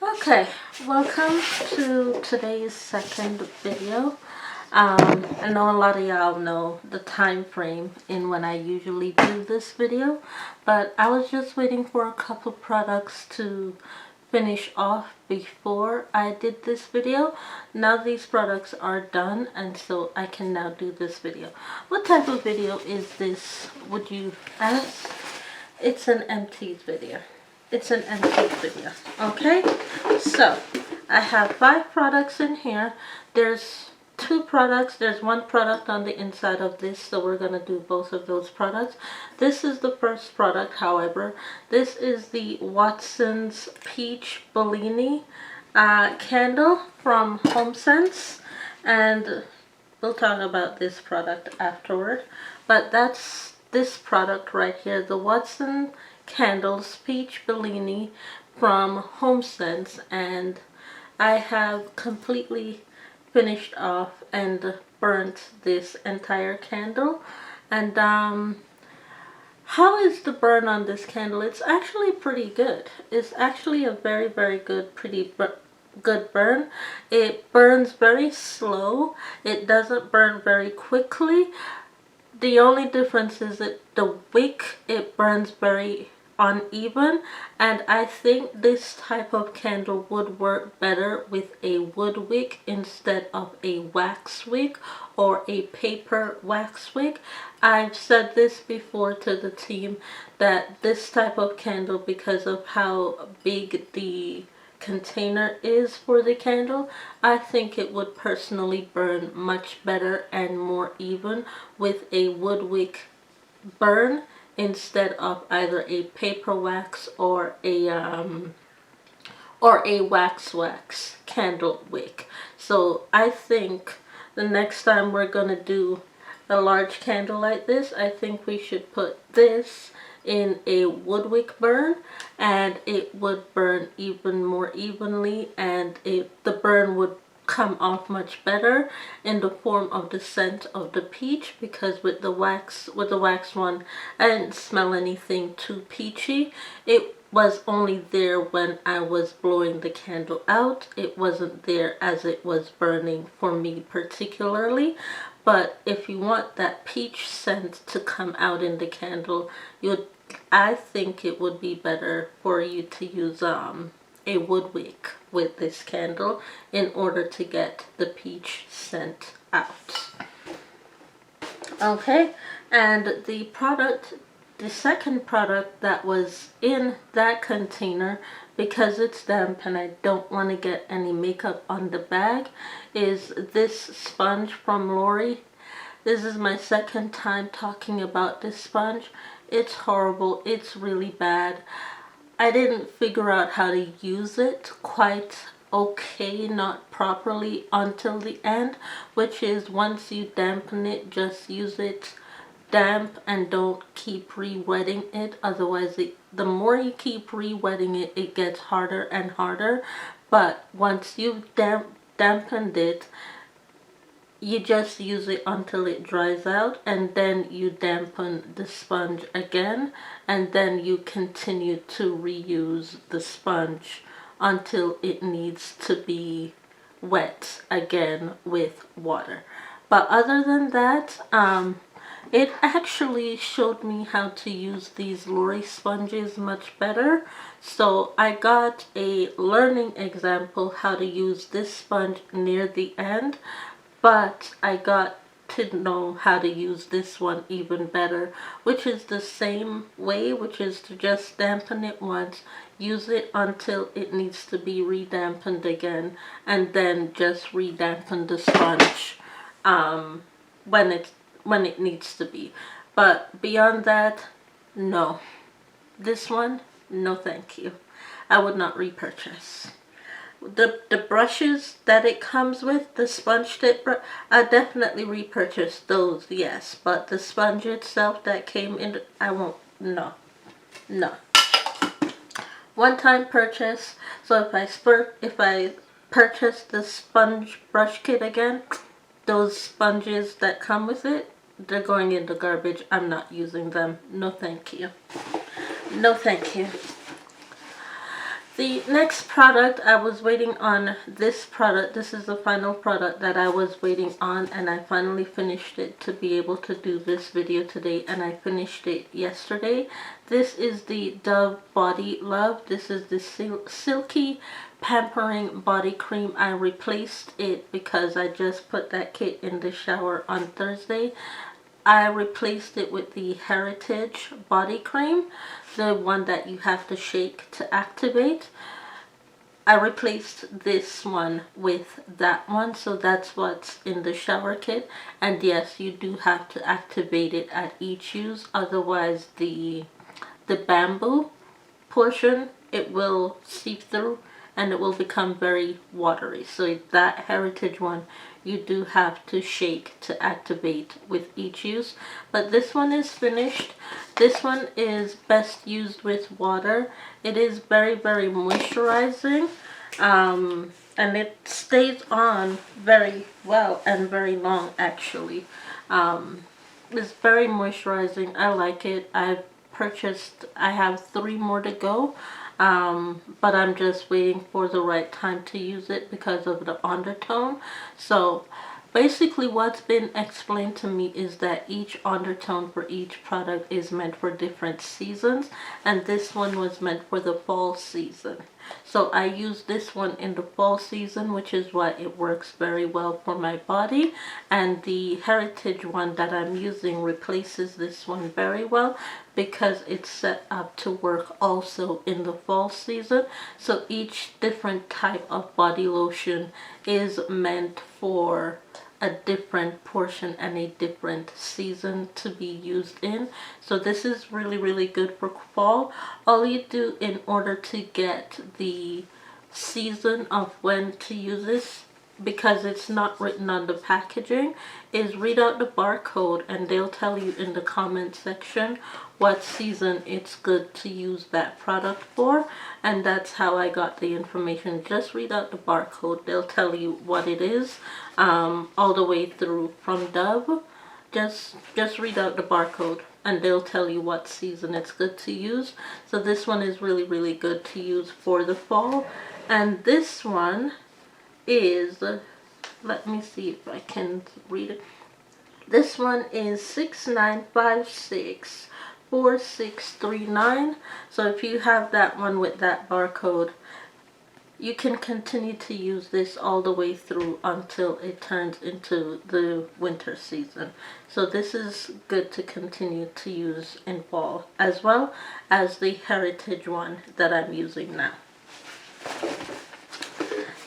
Okay, welcome to today's second video. I know a lot of y'all know the time frame in when I usually do this video, but I was just waiting for a couple products to finish off before I did this video. Now these products are done, and so I can now do this video. What type of video is this, would you ask? It's an empties video. It's an empties video. Okay, so I have 5 products in here. There's 2 products. There's 1 product on the inside of this, so we're gonna do both of those products. This is the first product, however. This is the Watson's Peach Bellini candle from HomeSense, and we'll talk about this product afterward. But that's this product right here, the Watson Candles Peach Bellini from HomeSense, and I have completely finished off and burnt this entire candle. And how is the burn on this candle? It's actually pretty good. It's actually a very good, good burn. It burns very slow. It doesn't burn very quickly. The only difference is that the wick, it burns very uneven, and I think this type of candle would work better with a wood wick instead of a wax wick or a paper wax wick. I've said this before to the team that this type of candle, because of how big the container is for the candle, I think it would personally burn much better and more even with a wood wick burn instead of either a paper wax or a wax candle wick. So I think the next time we're gonna do a large candle like this, I think we should put this in a wood wick burn, and it would burn even more evenly, and the burn would come off much better in the form of the scent of the peach, because with the wax one, I didn't smell anything too peachy. It was only there when I was blowing the candle out. It wasn't there as it was burning for me particularly. But if you want that peach scent to come out in the candle, I think it would be better for you to use a wood wick with this candle in order to get the peach scent out. Okay, and the second product that was in that container, because it's damp and I don't want to get any makeup on the bag, is this sponge from Lori. This is my second time talking about this sponge. It's horrible. It's really bad. I didn't figure out how to use it quite okay, not properly, until the end, which is once you dampen it, just use it damp and don't keep re-wetting it. Otherwise, the more you keep re-wetting it, it gets harder and harder. But once you've dampened it, you just use it until it dries out, and then you dampen the sponge again, and then you continue to reuse the sponge until it needs to be wet again with water. But other than that, it actually showed me how to use these Lori sponges much better. So I got a learning example how to use this sponge near the end, but I got to know how to use this one even better, which is the same way, which is to just dampen it once, use it until it needs to be redampened again, and then just redampen the sponge when it needs to be. But beyond that, no. This one, no thank you. I would not repurchase. The brushes that it comes with, the sponge tip, I definitely repurchased those, yes. But the sponge itself that came in, I won't, no. One-time purchase. So if I purchase the sponge brush kit again, those sponges that come with it, they're going in the garbage. I'm not using them. No thank you. No thank you. The next product, I was waiting on this product. This is the final product that I was waiting on, and I finally finished it to be able to do this video today, and I finished it yesterday. This is the Dove Body Love. This is the Silky Pampering Body Cream. I replaced it because I just put that kit in the shower on Thursday. I replaced it with the Heritage Body Cream, the one that you have to shake to activate. I replaced this one with that one, so that's what's in the shower kit. And yes, you do have to activate it at each use, otherwise the bamboo portion, it will seep through and it will become very watery. So that Heritage one, you do have to shake to activate with each use. But this one is finished. This one is best used with water. It is very, very moisturizing, and it stays on very well and very long actually. It's very moisturizing. I like it. I have 3 more to go, but I'm just waiting for the right time to use it because of the undertone. So basically what's been explained to me is that each undertone for each product is meant for different seasons, and this one was meant for the fall season. So I use this one in the fall season, which is why it works very well for my body. And the Heritage one that I'm using replaces this one very well because it's set up to work also in the fall season. So each different type of body lotion is meant for a different portion and a different season to be used in. So this is really, really good for fall. All you do in order to get the season of when to use this, because it's not written on the packaging, is read out the barcode and they'll tell you in the comment section what season it's good to use that product for. And that's how I got the information. Just read out the barcode, they'll tell you what it is, all the way through from Dove. Just read out the barcode and they'll tell you what season it's good to use. So this one is really, really good to use for the fall. And this one is, let me see if I can read it. This one is 69564639. So if you have that one with that barcode, you can continue to use this all the way through until it turns into the winter season. So this is good to continue to use in fall, as well as the Heritage one that I'm using now.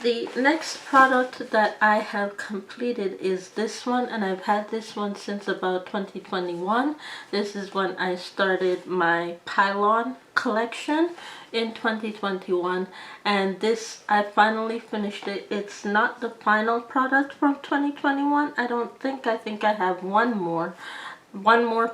The next product that I have completed is this one, and I've had this one since about 2021. This is when I started my Pylon collection in 2021, and this, I finally finished it. It's not the final product from 2021, I don't think. I think I have one more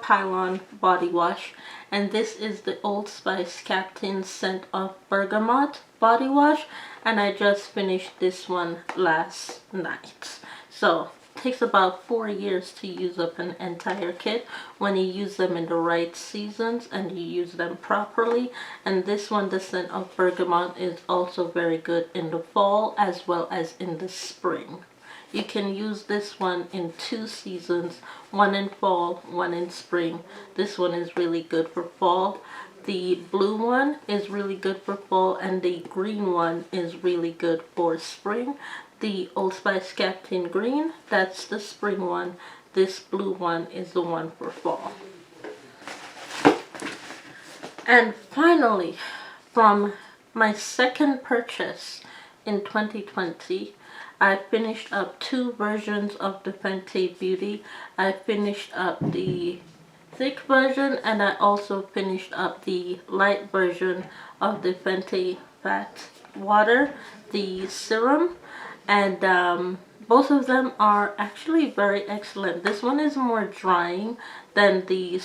Pylon body wash, and this is the Old Spice Captain Scent of Bergamot body wash, and I just finished this one last night. So it takes about 4 years to use up an entire kit when you use them in the right seasons and you use them properly. And this one, the Scent of Bergamot, is also very good in the fall as well as in the spring. You can use this one in 2 seasons, one in fall, one in spring. This one is really good for fall. The blue one is really good for fall, and the green one is really good for spring. The Old Spice Captain Green, that's the spring one. This blue one is the one for fall. And finally, from my second purchase in 2020, I finished up 2 versions of the Fenty Beauty. I finished up the thick version, and I also finished up the light version of the Fenty Fat Water, the serum. And both of them are actually very excellent. This one is more drying than the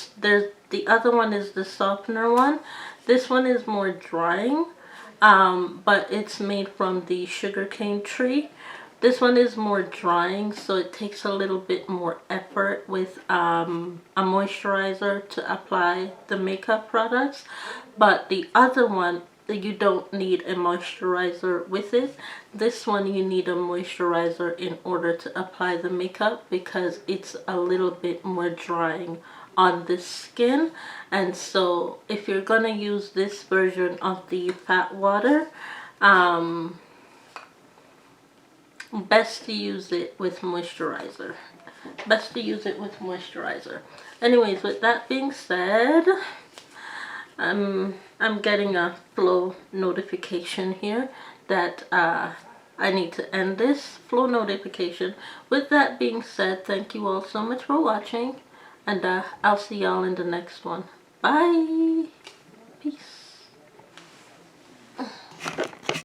other one is the softener one. This one is more drying, but it's made from the sugarcane tree. This one is more drying, so it takes a little bit more effort with a moisturizer to apply the makeup products. But the other one you don't need a moisturizer with it. This one you need a moisturizer in order to apply the makeup because it's a little bit more drying on the skin. And so if you're gonna use this version of the fat water, best to use it with moisturizer. Best to use it with moisturizer. Anyways, with that being said, I'm getting a flow notification here that I need to end this flow notification. With that being said, thank you all so much for watching, and I'll see y'all in the next one. Bye. Peace.